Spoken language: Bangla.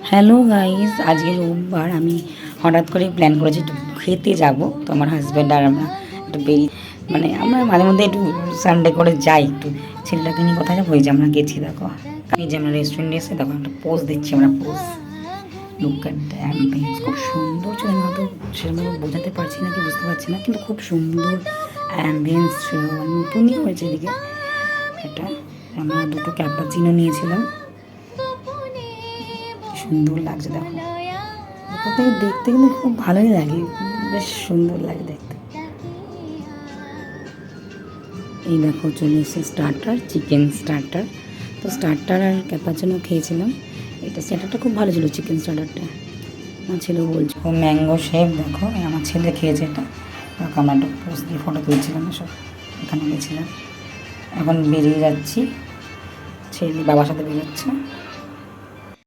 হ্যালো গাইস, আজকে রোববার। আমি হঠাৎ করে প্ল্যান করেছি একটু খেতে যাব। তো আমার হাজব্যান্ড আর আমরা একটু আমরা মাঝে মধ্যে একটু সানডে করে যাই একটু ছেলেটাকে নিয়ে। কোথায় যাবো? ওই যে আমরা গেছি, দেখো এই যে আমরা রেস্টুরেন্টে এসে দেখো একটা পোজ দিচ্ছি আমরা। Pose look at the ambience, খুব সুন্দর ছিল। আমি হয়তো সেরকম বোঝাতে পারছি না কি বুঝতে পারছি না, কিন্তু খুব সুন্দর অ্যাম্বিয়েন্স ছিল। নতুনই হয়েছে এদিকে এটা। আমরা দুটো ক্যাপাচিনো নিয়েছিলাম, সুন্দর লাগছে। দেখো ওপর থেকে দেখতে কিন্তু খুব ভালোই লাগে, বেশ সুন্দর লাগে দেখতে। এই দেখো চলে এসে স্টার্টার, চিকেন স্টার্টার। তো স্টার্টার আর ক্যাপাচিনো খেয়েছিলাম। এটা স্টার্টারটা খুব ভালো ছিল, চিকেন স্টার্টারটা। আমার ছেলে বলছে ও ম্যাঙ্গো শেক। দেখো আমার ছেলে খেয়েছে এটা। দেখো আমরা একটা পোস্ট দিয়ে ফটো তুলছিলাম, সব এখানে গেছিলাম। এখন বেরিয়ে যাচ্ছি, ছেলে বাবার সাথে বেরোচ্ছে।